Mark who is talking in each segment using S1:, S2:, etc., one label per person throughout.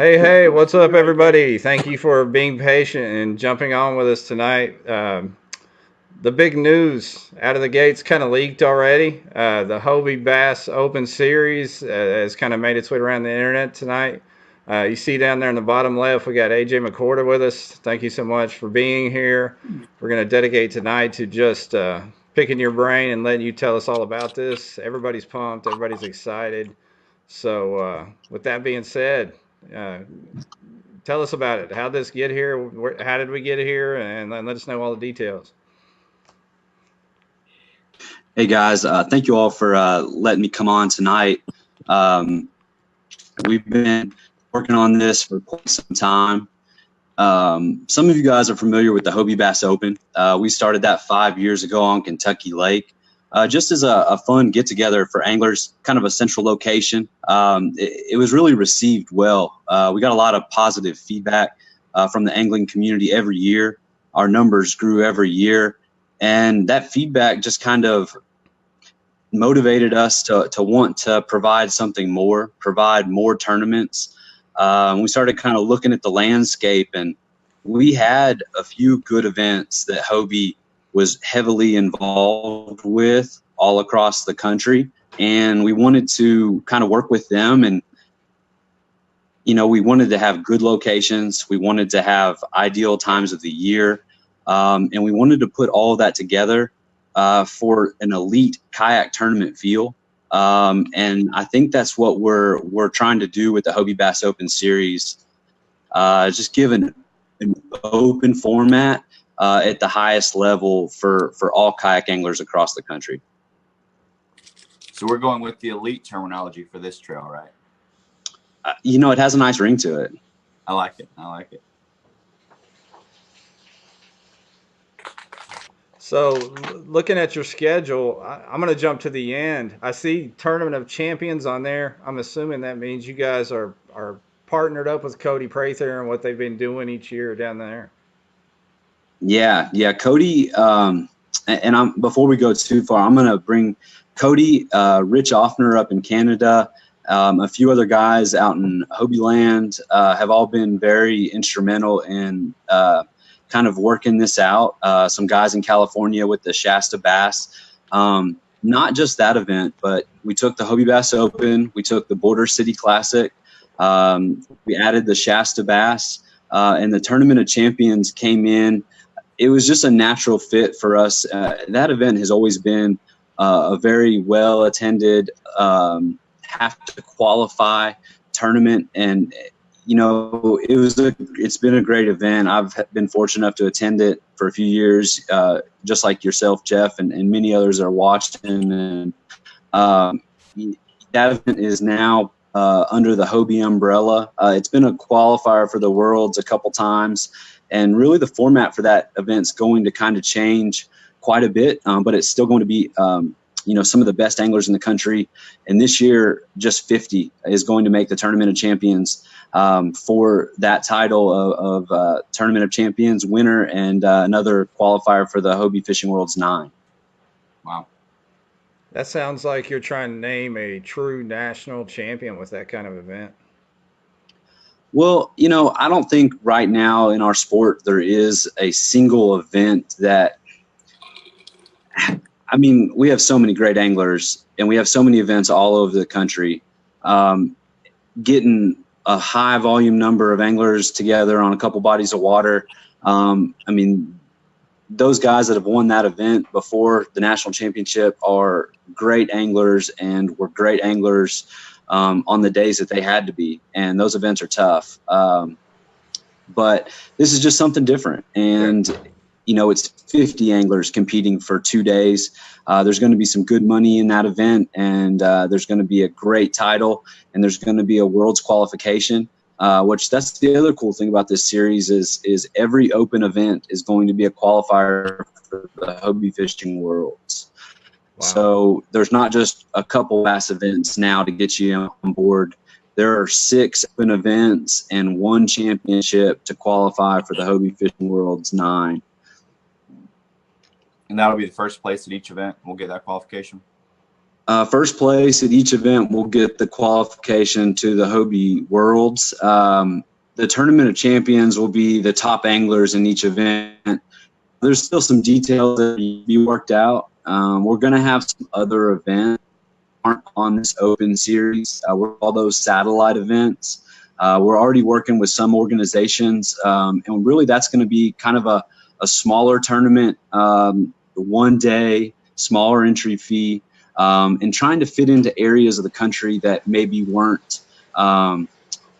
S1: Hey, what's up, everybody? Thank you for being patient and jumping on with us tonight. The big news out of the gates kind of leaked already. The Hobie Bass Open Series has kind of made its way around the internet tonight. You see down there in the bottom left, we got AJ McCorder with us. Thank you so much for being here. We're going to dedicate tonight to just picking your brain and letting you tell us all about this. Everybody's pumped, everybody's excited. So, with that being said, uh, tell us about it. How did this get here? How did we get here? And then let us know all the details.
S2: Hey guys, thank you all for letting me come on tonight. We've been working on this for quite some time. Some of you guys are familiar with the Hobie Bass Open. We started that 5 years ago on Kentucky Lake, just as a fun get-together for anglers, kind of a central location. It was really received well. We got a lot of positive feedback from the angling community every year. Our numbers grew every year. And that feedback just kind of motivated us to want to provide something more, provide more tournaments. We started kind of looking at the landscape, and we had a few good events that Hobie was heavily involved with all across the country. And we wanted to kind of work with them. And, you know, we wanted to have good locations. We wanted to have ideal times of the year. And we wanted to put all of that together for an elite kayak tournament feel. And I think that's what we're trying to do with the Hobie Bass Open Series. Just give an open format at the highest level for all kayak anglers across the country.
S3: So we're going with the elite terminology for this trail, right?
S2: You know, it has a nice ring to it.
S3: I like it. I like it.
S1: So, looking at your schedule, I'm going to jump to the end. I see Tournament of Champions on there. I'm assuming that means you guys are partnered up with Cody Prather and what they've been doing each year down there.
S2: Yeah, Cody. And before we go too far, I'm going to bring Cody, Rich Offner up in Canada, a few other guys out in Hobie Land have all been very instrumental in kind of working this out. Some guys in California with the Shasta Bass. Not just that event, but we took the Hobie Bass Open. We took the Border City Classic. We added the Shasta Bass. And the Tournament of Champions came in. It was just a natural fit for us. That event has always been a very well-attended, have to qualify tournament. And you know, it's been a great event. I've been fortunate enough to attend it for a few years, just like yourself, Jeff, and many others are watching. And that event is now under the Hobie umbrella. It's been a qualifier for the Worlds a couple times, and really the format for that event's going to kind of change quite a bit, but it's still going to be you know, some of the best anglers in the country. And this year, just 50 is going to make the Tournament of Champions for that title of Tournament of Champions winner and another qualifier for the Hobie Fishing Worlds 9.
S3: Wow.
S1: That sounds like you're trying to name a true national champion with that kind of event.
S2: Well, you know, I don't think right now in our sport there is a single event that – I mean, we have so many great anglers and we have so many events all over the country. Getting a high volume number of anglers together on a couple bodies of water. I mean, those guys that have won that event before the national championship are great anglers and were great anglers on the days that they had to be. And those events are tough. But this is just something different. And you know, it's 50 anglers competing for 2 days. There's going to be some good money in that event, and there's going to be a great title, and there's going to be a Worlds qualification, which that's the other cool thing about this series is every open event is going to be a qualifier for the Hobie Fishing Worlds. Wow. So there's not just a couple bass events now to get you on board. There are 6 open events and 1 championship to qualify for the Hobie Fishing Worlds 9.
S3: And that'll be the first place at each event. We'll get that qualification.
S2: First place at each event will get the qualification to the Hobie Worlds. The Tournament of Champions will be the top anglers in each event. There's still some details that need to be worked out. We're going to have some other events that aren't on this open series. We're all those satellite events. We're already working with some organizations, and really that's going to be kind of a smaller tournament, 1 day, smaller entry fee, and trying to fit into areas of the country that maybe weren't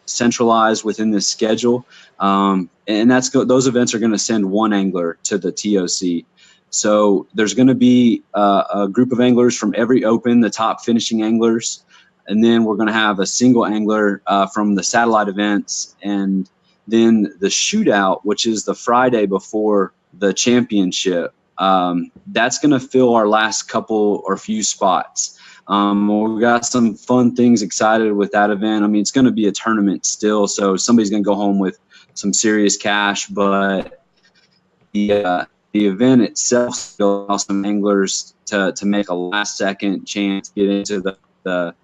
S2: centralized within this schedule. And those events are going to send one angler to the TOC. So there's going to be a group of anglers from every open, the top finishing anglers. And then we're going to have a single angler from the satellite events. And then the shootout, which is the Friday before the championship, that's going to fill our last couple or few spots. We've got some fun things excited with that event. I mean, it's going to be a tournament still, so somebody's going to go home with some serious cash, but the event itself will allow some anglers to make a last-second chance to get into the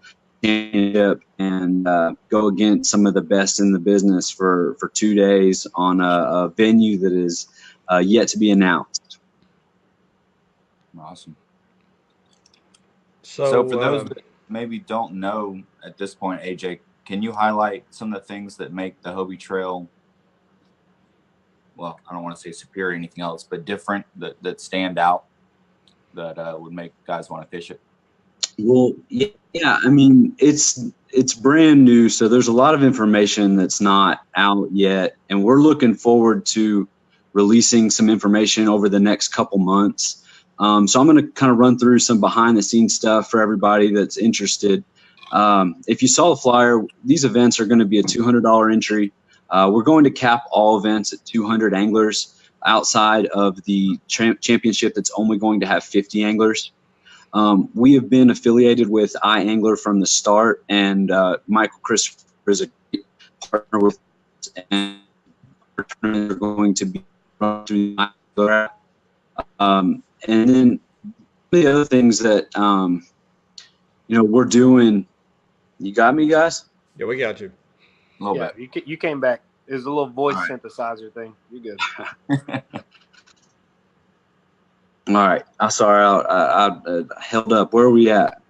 S2: championship and go against some of the best in the business for 2 days on a venue that is yet to be announced.
S3: Awesome.
S1: So
S3: for those that maybe don't know at this point, AJ, can you highlight some of the things that make the Hobie Trail, well, I don't want to say superior or anything else, but different, that stand out, that would make guys want to fish it?
S2: Well, yeah, I mean, it's brand new, so there's a lot of information that's not out yet, and we're looking forward to releasing some information over the next couple months. So I'm going to kind of run through some behind-the-scenes stuff for everybody that's interested. If you saw the flyer, these events are going to be a $200 entry. We're going to cap all events at 200 anglers outside of the championship that's only going to have 50 anglers. We have been affiliated with iAngler from the start, and Michael Christopher is a partner with us, and our tournaments are going to be run through iAngler. And then the other things that, we're doing. You got me, guys?
S1: Yeah, we got you.
S3: A little bit.
S4: You came back. It was a little voice synthesizer thing. You're good.
S2: All right. I'm sorry. I held up. Where are we at?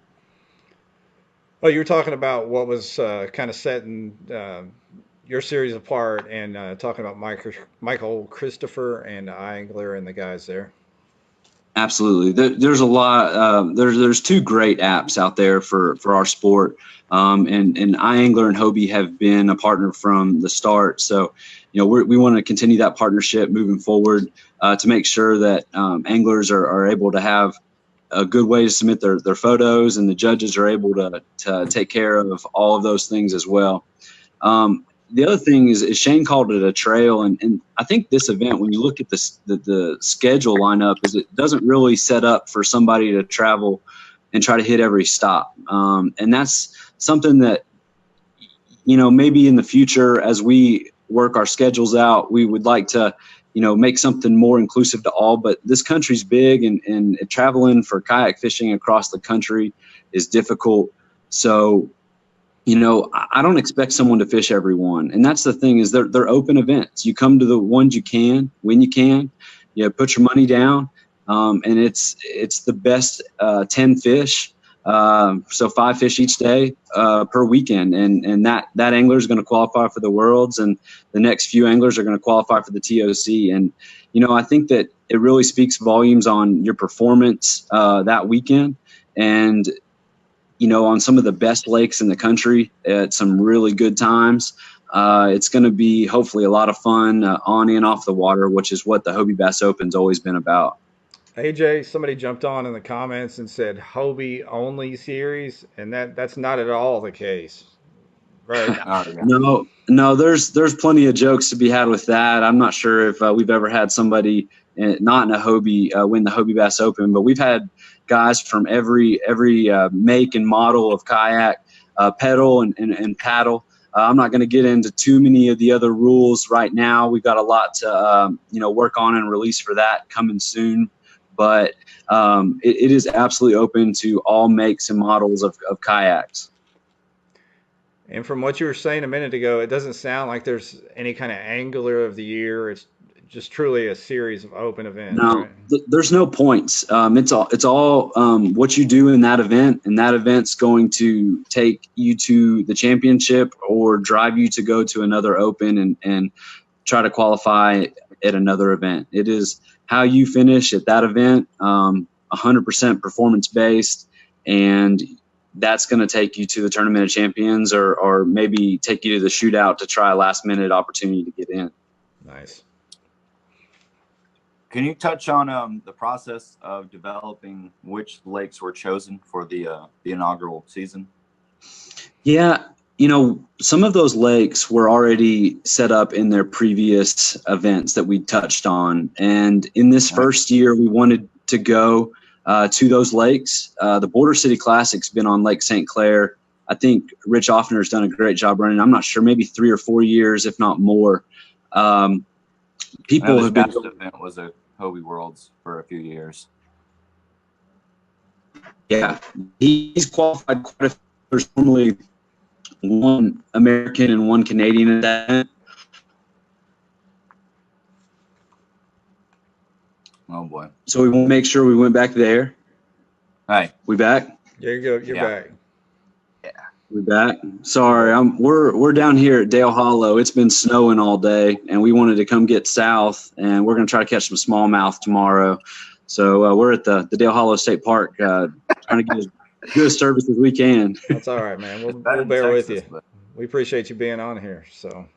S1: Oh, you were talking about what was kind of setting your series apart, and talking about Michael Christopher and iAngler and the guys there.
S2: Absolutely. There's a lot. There's two great apps out there for our sport, and iAngler and Hobie have been a partner from the start. So, we want to continue that partnership moving forward to make sure that anglers are able to have a good way to submit their photos, and the judges are able to take care of all of those things as well. The other thing is Shane called it a trail, and I think this event, when you look at the schedule lineup, is it doesn't really set up for somebody to travel and try to hit every stop. And that's something that, maybe in the future as we work our schedules out, we would like to, make something more inclusive to all. But this country's big, and traveling for kayak fishing across the country is difficult. So, I don't expect someone to fish every one. And that's the thing, is they're open events. You come to the ones you can, when you can, put your money down. And it's the best 10 fish. So 5 fish each day per weekend. And that angler is going to qualify for the Worlds, and the next few anglers are going to qualify for the TOC. And, I think that it really speaks volumes on your performance that weekend. And, on some of the best lakes in the country at some really good times. It's going to be hopefully a lot of fun on and off the water, which is what the Hobie Bass Open's always been about.
S1: AJ, somebody jumped on in the comments and said Hobie only series, and that's not at all the case, right?
S2: No, there's plenty of jokes to be had with that. I'm not sure if we've ever had somebody not in a Hobie win the Hobie Bass Open, but we've had guys from every make and model of kayak, pedal and paddle. I'm not going to get into too many of the other rules right now. We've got a lot to work on and release for that coming soon. but it is absolutely open to all makes and models of kayaks.
S1: And from what you were saying a minute ago, it doesn't sound like there's any kind of angler of the year. It's just truly a series of open events,
S2: No,
S1: right?
S2: there's no points. It's all what you do in that event, and that event's going to take you to the championship or drive you to go to another open and try to qualify at another event. It is how you finish at that event, 100% performance based, and that's going to take you to the Tournament of Champions or maybe take you to the shootout to try a last minute opportunity to get in.
S1: Nice.
S3: Can you touch on the process of developing which lakes were chosen for the inaugural season?
S2: Yeah, some of those lakes were already set up in their previous events that we touched on. And in this first year, we wanted to go to those lakes. The Border City Classic's been on Lake St. Clair. I think Rich Offner's done a great job running. I'm not sure, maybe 3 or 4 years, if not more. People have been.
S3: The event was at Hobie Worlds for a few years.
S2: Yeah, he's qualified quite a few. There's normally one American and one Canadian at that event.
S3: Oh boy!
S2: So we want to make sure we went back there.
S3: Hi,
S2: we back?
S1: There you go. You're back.
S3: Yeah,
S2: we're back. Sorry, we're down here at Dale Hollow. It's been snowing all day, and we wanted to come get south, and we're going to try to catch some smallmouth tomorrow. So we're at the Dale Hollow State Park, trying to get as good a service as we can.
S1: That's all right, man. We'll bear with you. But we appreciate you being on here. So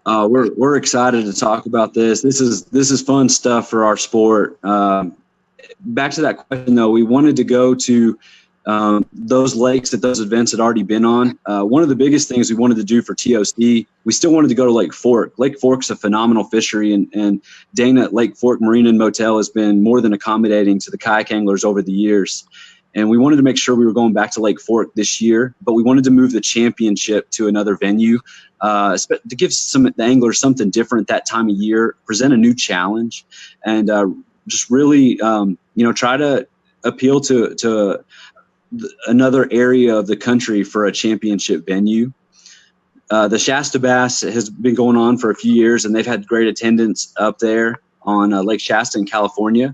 S2: we're excited to talk about this. This is fun stuff for our sport. Back to that question though, we wanted to go to those lakes that those events had already been on. One of the biggest things we wanted to do for TOC, we still wanted to go to Lake Fork. Lake Fork's a phenomenal fishery, and Dana at Lake Fork Marina and Motel has been more than accommodating to the kayak anglers over the years. And we wanted to make sure we were going back to Lake Fork this year, but we wanted to move the championship to another venue to give the anglers something different that time of year, present a new challenge, and just really, try to appeal to another area of the country for a championship venue. The Shasta Bass has been going on for a few years, and they've had great attendance up there on Lake Shasta in California.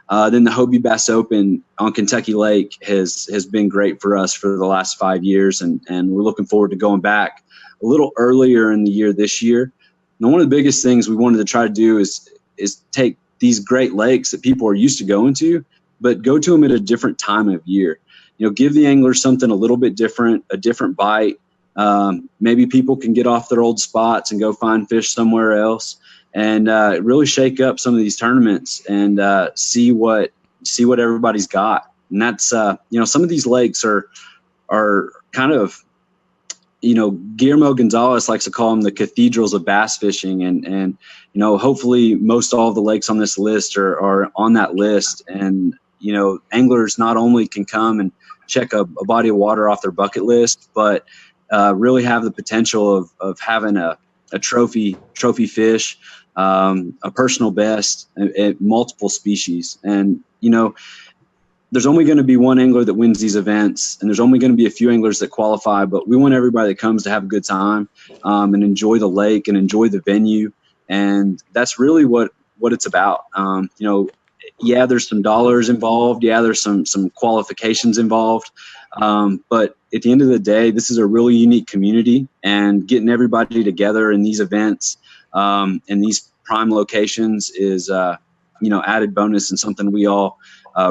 S2: Then the Hobie Bass Open on Kentucky Lake has been great for us for the last 5 years, and we're looking forward to going back a little earlier in the year this year. And one of the biggest things we wanted to try to do is take these great lakes that people are used to going to, but go to them at a different time of year. Give the anglers something a little bit different, a different bite. Maybe people can get off their old spots and go find fish somewhere else, and really shake up some of these tournaments and see what everybody's got. And that's some of these lakes are kind of, Guillermo Gonzalez likes to call them the cathedrals of bass fishing, and hopefully most all of the lakes on this list are on that list. And anglers not only can come and check a body of water off their bucket list, but really have the potential of having a trophy fish, a personal best at multiple species. And there's only going to be one angler that wins these events, and there's only going to be a few anglers that qualify, but we want everybody that comes to have a good time and enjoy the lake and enjoy the venue. And that's really what it's about. Yeah, there's some dollars involved. Yeah, there's some qualifications involved. But at the end of the day, this is a really unique community, and getting everybody together in these events and these prime locations is, added bonus and something we all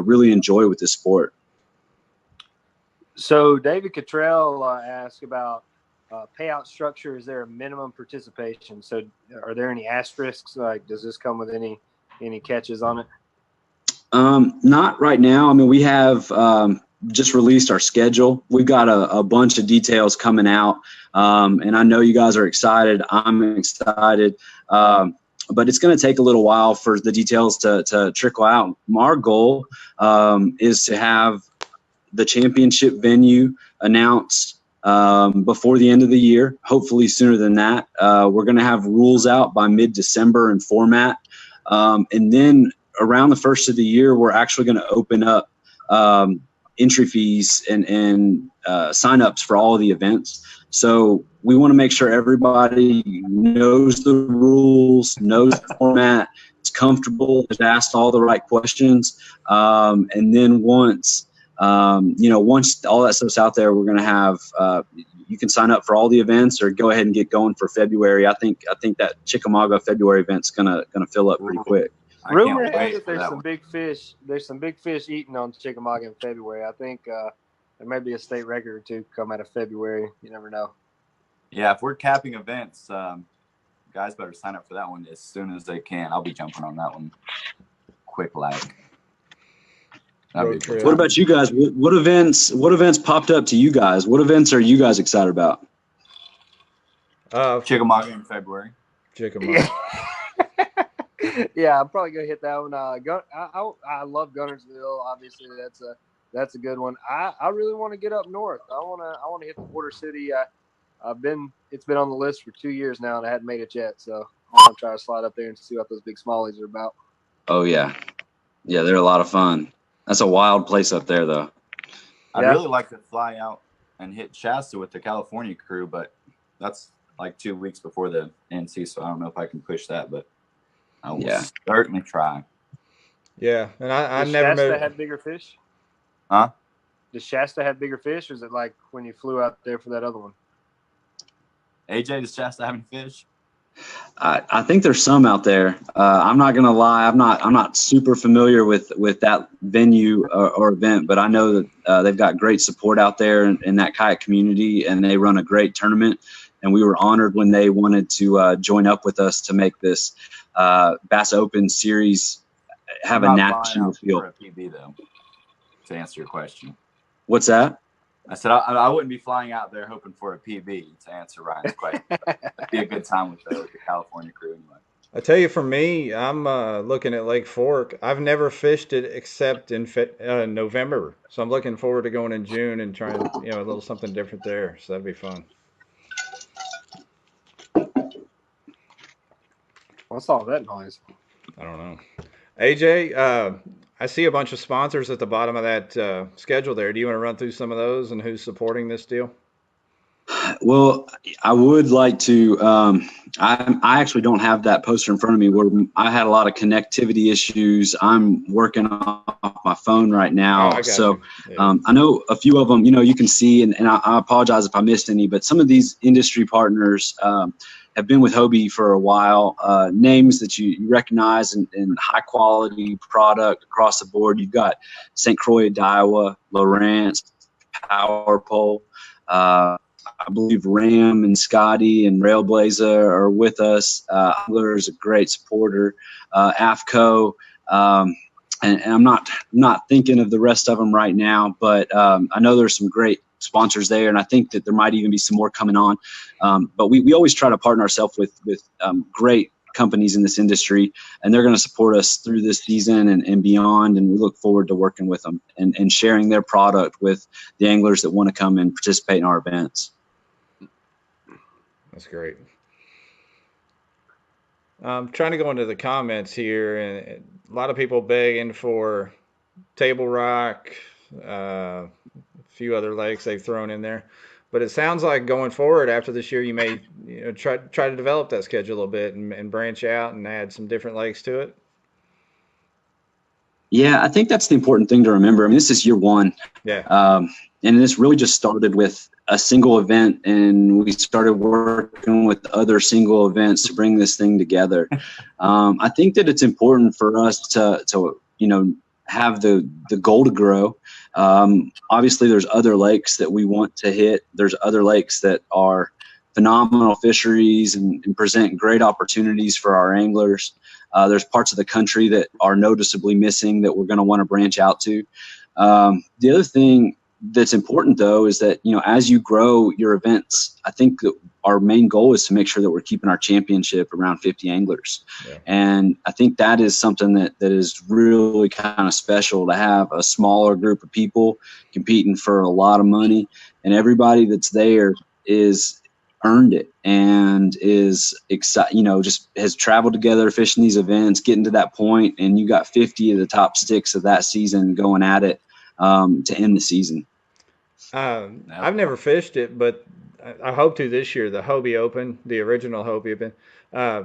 S2: really enjoy with this sport.
S4: So David Cottrell asked about payout structure. Is there a minimum participation? So are there any asterisks? Like, does this come with any catches on it?
S2: Not right now. I mean, we have just released our schedule. We've got a bunch of details coming out, and I know you guys are excited. I'm excited. But it's going to take a little while for the details to trickle out. Our goal is to have the championship venue announced before the end of the year, hopefully sooner than that. We're going to have rules out by mid-December and format. And then around the first of the year, we're actually going to open up entry fees and signups for all of the events. So we want to make sure everybody knows the rules, knows the format, is comfortable, has asked all the right questions. And then once all that stuff's out there, we're going to have, you can sign up for all the events or go ahead and get going for February. I think that Chickamauga February event's going to fill up pretty quick.
S4: Rumor has it there's some big fish. There's some big fish eating on Chickamauga in February. I think there may be a state record or two come out of February. You never know.
S3: Yeah, if we're capping events, guys better sign up for that one as soon as they can. I'll be jumping on that one. Quick like.
S2: What about you guys? What events popped up to you guys? What events are you guys excited about?
S3: Chickamauga in February.
S1: Chickamauga.
S4: Yeah, I'm probably gonna hit that one. I love Gunnersville. Obviously, that's a good one. I really want to get up north. I want to hit the border city. It's been on the list for 2 years now, and I hadn't made it yet. So I want to try to slide up there and see what those big smallies are about.
S2: Oh yeah, they're a lot of fun. That's a wild place up there, though.
S3: I'd really like to fly out and hit Shasta with the California crew, but that's like 2 weeks before the NC, so I don't know if I can push that, but I will certainly try.
S1: Yeah, and I
S4: Does
S1: never
S4: Shasta have bigger fish?
S3: Huh?
S4: Does Shasta have bigger fish, or is it like when you flew out there for that other one?
S3: AJ, does Shasta have any fish?
S2: I think there's some out there. I'm not gonna lie. I'm not super familiar with that venue or event, but I know that they've got great support out there in that kayak community, and they run a great tournament. And we were honored when they wanted to join up with us to make this Bass Open series have a national feel.
S3: For a PB though, to answer your question.
S2: What's that?
S3: I said I wouldn't be flying out there hoping for a PB to answer Ryan's question. It'd be a good time with the California crew anyway.
S1: I tell you, for me, I'm looking at Lake Fork. I've never fished it except in November, so I'm looking forward to going in June and trying a little something different there. So that'd be fun.
S4: What's all that noise?
S1: I don't know. AJ, I see a bunch of sponsors at the bottom of that schedule there. Do you want to run through some of those and who's supporting this deal?
S2: Well, I would like to. I actually don't have that poster in front of me. Where I had a lot of connectivity issues. I'm working off my phone right now, so I know a few of them. You can see, and I apologize if I missed any. But some of these industry partners have been with Hobie for a while. Names that you recognize and high quality product across the board. You've got St. Croix, Iowa, Lowrance, Power Pole. I believe Ram and Scotty and Railblazer are with us. Hoover is a great supporter. AFCO, and I'm not thinking of the rest of them right now, but I know there's some great sponsors there, and I think that there might even be some more coming on. But we always try to partner ourselves with great companies in this industry, and they're going to support us through this season and beyond, and we look forward to working with them and sharing their product with the anglers that want to come and participate in our events.
S1: That's great. I'm trying to go into the comments here, and a lot of people begging for Table Rock, a few other lakes they've thrown in there. But it sounds like going forward after this year, you may try to develop that schedule a little bit and branch out and add some different lakes to it.
S2: Yeah, I think that's the important thing to remember. I mean, this is year one.
S1: Yeah.
S2: And this really just started with a single event, and we started working with other single events to bring this thing together. I think that it's important for us to have the goal to grow. Obviously, there's other lakes that we want to hit. There's other lakes that are phenomenal fisheries and present great opportunities for our anglers. There's parts of the country that are noticeably missing that we're going to want to branch out to. The other thing that's important, though, is that, as you grow your events, I think that our main goal is to make sure that we're keeping our championship around 50 anglers. Yeah. And I think that is something that is really kind of special, to have a smaller group of people competing for a lot of money, and everybody that's there is earned it and is excited, just has traveled together, fishing these events, getting to that point, and you got 50 of the top sticks of that season going at it to end the season.
S1: I've never fished it, but I hope to this year. The Hobie Open, the original Hobie Open.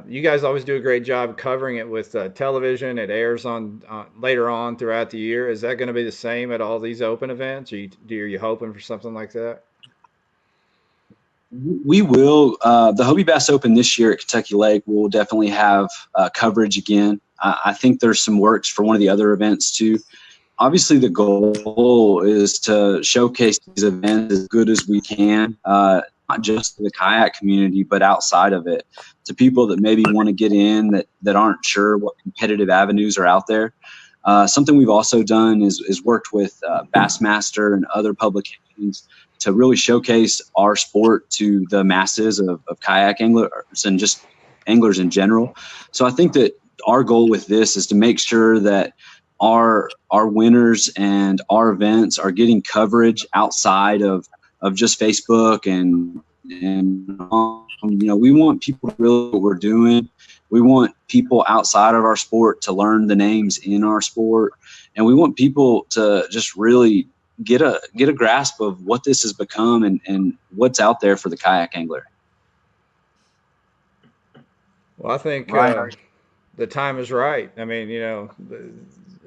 S1: You guys always do a great job covering it with television. It airs on later on throughout the year. Is that going to be the same at all these open events? Are you hoping for something like that?
S2: We will. The Hobie Bass Open this year at Kentucky Lake will definitely have coverage again. I think there's some works for one of the other events too. Obviously, the goal is to showcase these events as good as we can, not just to the kayak community, but outside of it, to people that maybe want to get in that aren't sure what competitive avenues are out there. Something we've also done is worked with Bassmaster and other publications to really showcase our sport to the masses of kayak anglers and just anglers in general. So I think that our goal with this is to make sure that our winners and our events are getting coverage outside of just Facebook and we want people to really know what we're doing. We want people outside of our sport to learn the names in our sport, and we want people to just really get a grasp of what this has become and what's out there for the kayak angler.
S1: Well, I think
S3: Right.
S1: the time is right. I mean, the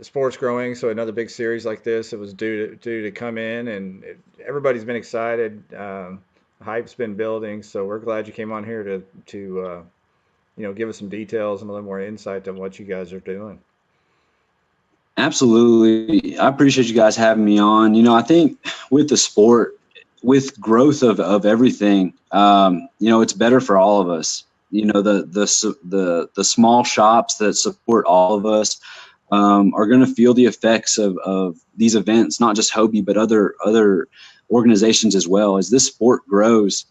S1: sport's growing, so another big series like this, it was due to come in, and everybody's been excited. Hype's been building, so we're glad you came on here to give us some details and a little more insight on what you guys are doing.
S2: Absolutely. I appreciate you guys having me on. I think with the sport, with growth of everything, it's better for all of us. The small shops that support all of us are going to feel the effects of these events, not just Hobie, but other organizations as well. As this sport grows,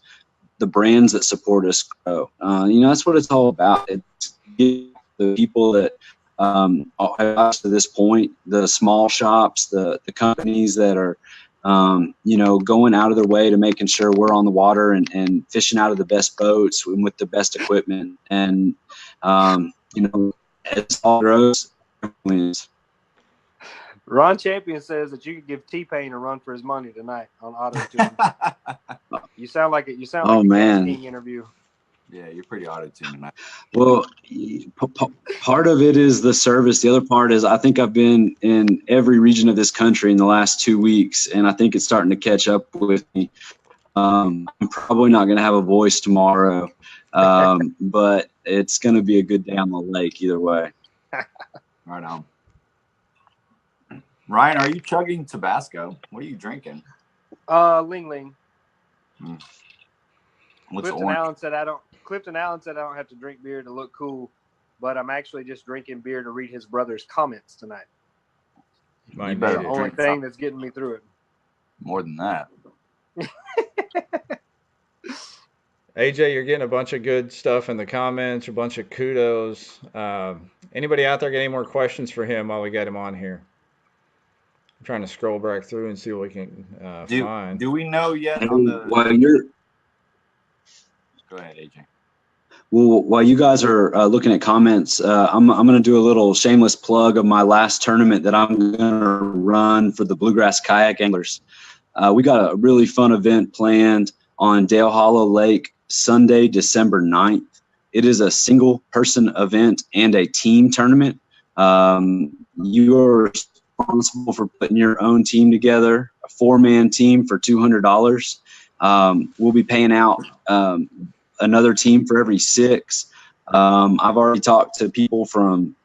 S2: the brands that support us grow. That's what it's all about. It's the people that to this point, the small shops, the companies that are, going out of their way to making sure we're on the water and fishing out of the best boats and with the best equipment. And, as all grows, wins.
S4: Ron Champion says that you could give T-Pain a run for his money tonight on auto tune. You sound like a King interview.
S3: Yeah, you're pretty auto-tuned tonight.
S2: Well, part of it is the service. The other part is I think I've been in every region of this country in the last 2 weeks, and I think it's starting to catch up with me. I'm probably not going to have a voice tomorrow, but it's going to be a good day on the lake either way.
S3: Right on. Ryan, are you chugging Tabasco? What are you drinking?
S4: Ling Ling.
S3: What's
S4: Clifton Allen said I don't have to drink beer to look cool, but I'm actually just drinking beer to read his brother's comments tonight.
S3: You better
S4: the only thing that's getting me through it.
S3: More than that.
S1: AJ, you're getting a bunch of good stuff in the comments, a bunch of kudos. Anybody out there got any more questions for him while we got him on here? I'm trying to scroll back through and see what we can find.
S3: Do we know yet on the... Go ahead, AJ.
S2: Well, while you guys are looking at comments, I'm going to do a little shameless plug of my last tournament that I'm going to run for the Bluegrass Kayak Anglers. We got a really fun event planned on Dale Hollow Lake Sunday, December 9th. It is a single-person event and a team tournament. You are responsible for putting your own team together, a 4-man team for $200. We'll be paying out another team for every 6. I've already talked to people from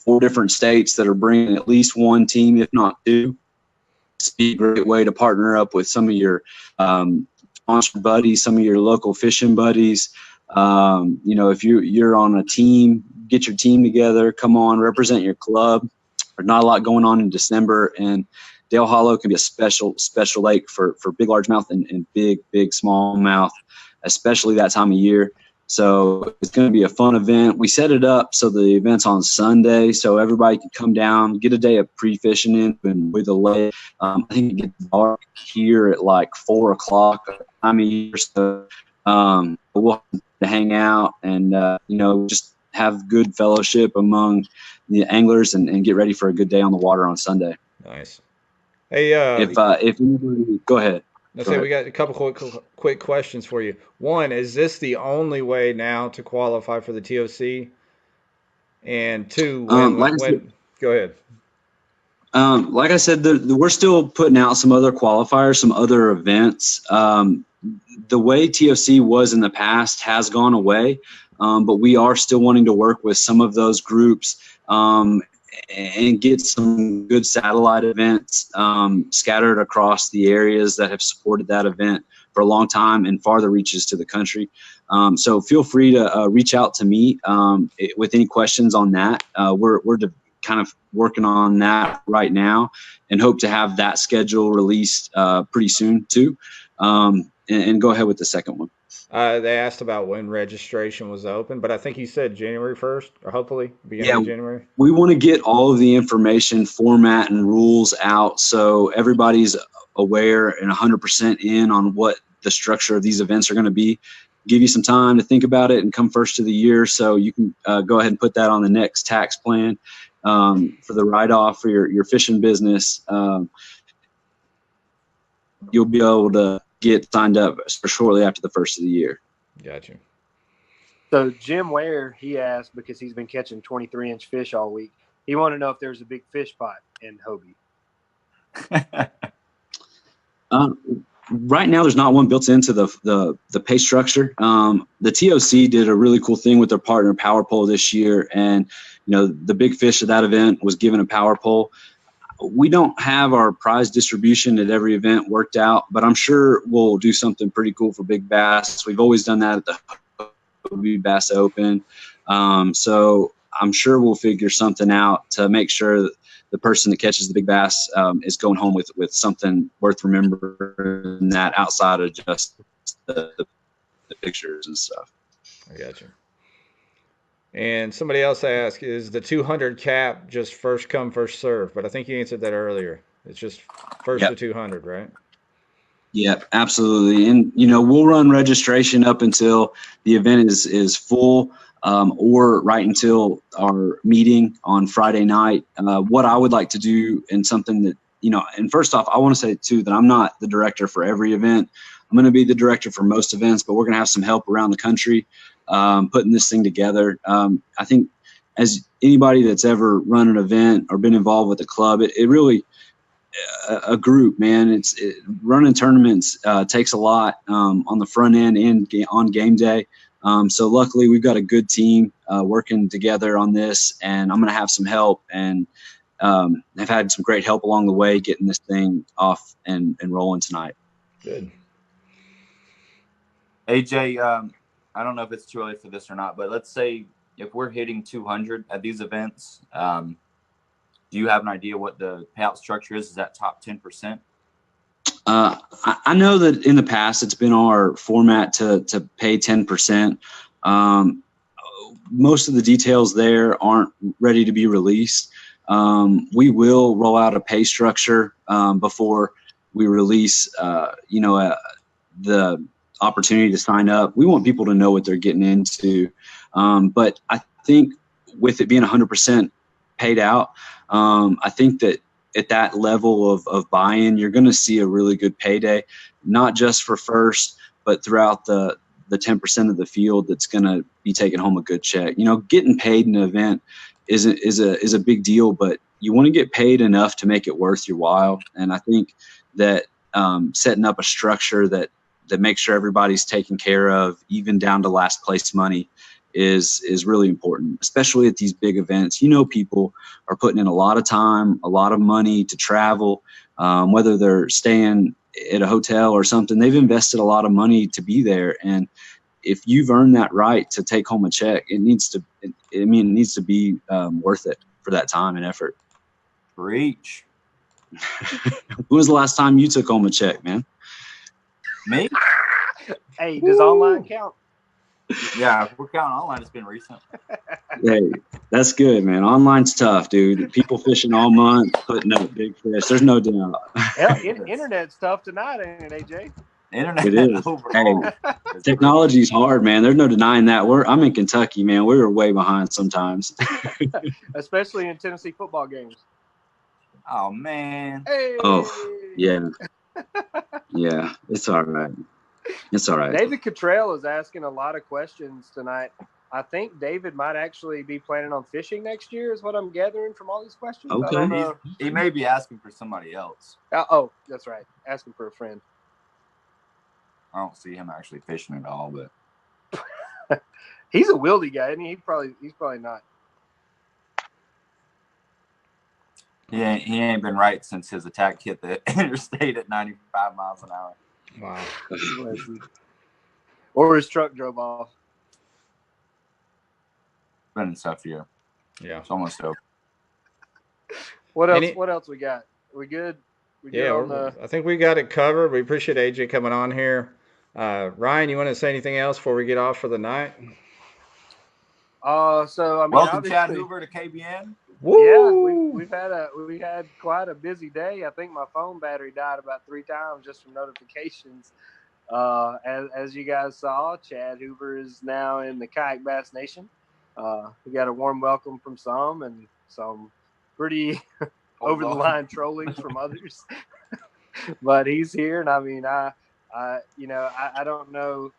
S2: 4 different states that are bringing at least 1 team, if not 2. It's a great way to partner up with some of your sponsored buddies, some of your local fishing buddies. If you're on a team, get your team together, come on, represent your club. There's not a lot going on in December, and Dale Hollow can be a special lake for big largemouth and big smallmouth, especially that time of year. So it's going to be a fun event. We set it up so the event's on Sunday, so everybody can come down, get a day of pre-fishing in and with the lake. I think it gets dark here at like 4 o'clock time of year. So We'll have to hang out and, just have good fellowship among the anglers and get ready for a good day on the water on Sunday.
S1: Nice. Hey,
S2: if anybody, go ahead.
S1: We got a couple quick questions for you. One, is this the only way now to qualify for the TOC? And two, go ahead.
S2: Like I said, we're still putting out some other qualifiers, some other events. The way TOC was in the past has gone away, but we are still wanting to work with some of those groups and get some good satellite events scattered across the areas that have supported that event for a long time and farther reaches to the country. So feel free to reach out to me with any questions on that. We're kind of working on that right now and hope to have that schedule released pretty soon too. And go ahead with the second one.
S1: They asked about when registration was open, but I think you said January 1st, or hopefully beginning of January.
S2: We want to get all of the information, format, and rules out so everybody's aware and 100% in on what the structure of these events are going to be. Give you some time to think about it and come first of the year, so you can go ahead and put that on the next tax plan for the write-off for your fishing business. You'll be able to get signed up shortly after the first of the year.
S1: Gotcha.
S4: So Jim Ware, he asked, because he's been catching 23-inch fish all week, he wanted to know if there's a big fish pot in Hobie. Right now,
S2: there's not one built into the pay structure. The TOC did a really cool thing with their partner Power Pole this year, and the big fish of that event was given a power pole. We don't have our prize distribution at every event worked out, but I'm sure we'll do something pretty cool for big bass. We've always done that at the Hobie Bass Open. So I'm sure we'll figure something out to make sure that the person that catches the big bass is going home with something worth remembering, that outside of just the pictures and stuff.
S1: I got you. And somebody else asked, is the 200 cap just first come, first serve? But I think you answered that earlier. It's just first to 200, right?
S2: Yep, absolutely. And, we'll run registration up until the event is full or right until our meeting on Friday night. What I would like to do, and something that, and first off, I want to say, too, that I'm not the director for every event. I'm going to be the director for most events, but we're going to have some help around the country putting this thing together. I think as anybody that's ever run an event or been involved with a club, it really a group, man. Running tournaments takes a lot on the front end and on game day. So luckily we've got a good team working together on this, and I'm going to have some help, and have had some great help along the way getting this thing off and rolling tonight.
S1: Good.
S3: AJ, I don't know if it's too early for this or not, but let's say if we're hitting 200 at these events, do you have an idea what the payout structure is? Is that top 10%?
S2: I know that in the past it's been our format to pay 10%. Most of the details there aren't ready to be released. We will roll out a pay structure before we release, the opportunity to sign up. We want people to know what they're getting into. But I think with it being 100% paid out, I think that at that level of buy-in, you're going to see a really good payday, not just for first, but throughout the 10% of the field that's going to be taking home a good check. Getting paid in an event is a big deal, but you want to get paid enough to make it worth your while. And I think that setting up a structure that makes sure everybody's taken care of, even down to last place money, is really important, especially at these big events. People are putting in a lot of time, a lot of money to travel, whether they're staying at a hotel or something. They've invested a lot of money to be there. And if you've earned that right to take home a check, it needs to be worth it for that time and effort.
S3: Preach.
S2: When was the last time you took home a check, man?
S3: Me?
S4: Hey, does online count?
S3: Yeah, if we're counting online, it's been recent.
S2: Hey, that's good, man. Online's tough, dude. People fishing all month, putting up big fish. There's no doubt.
S4: Hell, internet's tough tonight, ain't it, AJ?
S3: Internet
S2: It is.
S3: overall.
S2: Hey, technology's hard, man. There's no denying that. I'm in Kentucky, man. We were way behind sometimes.
S4: Especially in Tennessee football games.
S3: Oh man.
S4: Hey.
S2: Oh, yeah. Yeah, it's all right. It's all right.
S4: David Cottrell is asking a lot of questions tonight. I think David might actually be planning on fishing next year, is what I'm gathering from all these questions.
S2: Okay.
S4: I don't know.
S3: He may be asking for somebody else.
S4: Oh, that's right. Asking for a friend.
S3: I don't see him actually fishing at all, but
S4: He's a wildy guy, isn't he? He's probably not.
S3: he ain't been right since his attack hit the interstate at 95 miles an hour.
S1: Wow.
S4: Or his truck drove off.
S3: Been a tough year.
S1: Yeah.
S3: It's almost over.
S4: What else? What else we got? We good?
S1: I think we got it covered. We appreciate AJ coming on here. Ryan, you want to say anything else before we get off for the night?
S4: So I mean,
S3: welcome Chad Hoover to KBN.
S4: Woo! Yeah, we had quite a busy day. I think my phone battery died about 3 times just from notifications. As you guys saw, Chad Hoover is now in the Kayak Bass Nation. We got a warm welcome from some and some pretty over the line trolling from others. But he's here, and I mean, I don't know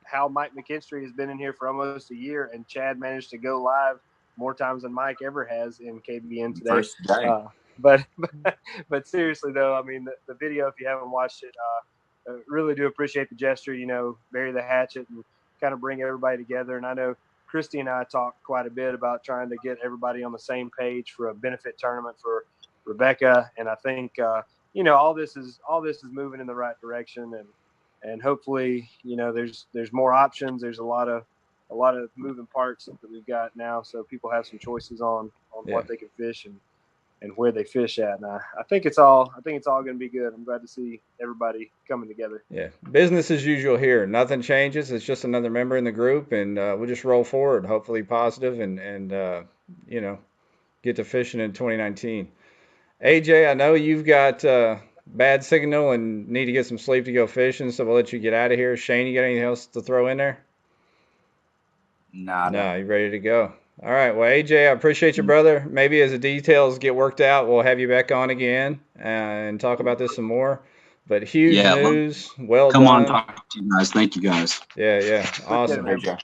S4: how Mike McKinstry has been in here for almost a year, and Chad managed to go live more times than Mike ever has in KBN today.
S3: First day.
S4: But seriously though, I mean, the video, if you haven't watched it, really do appreciate the gesture. Bury the hatchet and kind of bring everybody together. And I know Christy and I talked quite a bit about trying to get everybody on the same page for a benefit tournament for Rebecca. And I think all this is moving in the right direction, and hopefully there's more options. There's a lot of moving parts that we've got now, so people have some choices on what they can fish and where they fish at. And I think it's all going to be good. I'm glad to see everybody coming together.
S1: Yeah, business as usual here. Nothing changes. It's just another member in the group, and we'll just roll forward, hopefully positive, and get to fishing in 2019. AJ, I know you've got bad signal and need to get some sleep to go fishing, so we'll let you get out of here. Shane, you got anything else to throw in there?
S3: Nah.
S1: No, you ready to go? All right. Well, AJ, I appreciate you, brother. Maybe as the details get worked out, we'll have you back on again and talk about this some more. But huge news. Well
S2: come
S1: done.
S2: on, talk to you guys. Thank you guys.
S1: Yeah. Awesome.
S3: AJ.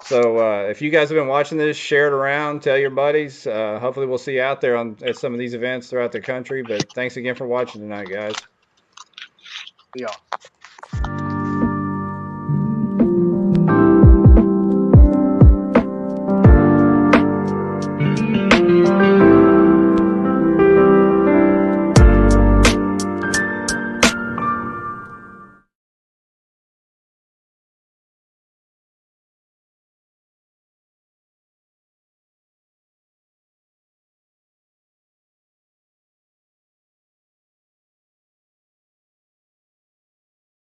S1: So if you guys have been watching this, share it around, tell your buddies. Hopefully we'll see you out there at some of these events throughout the country. But thanks again for watching tonight, guys.
S4: Yeah.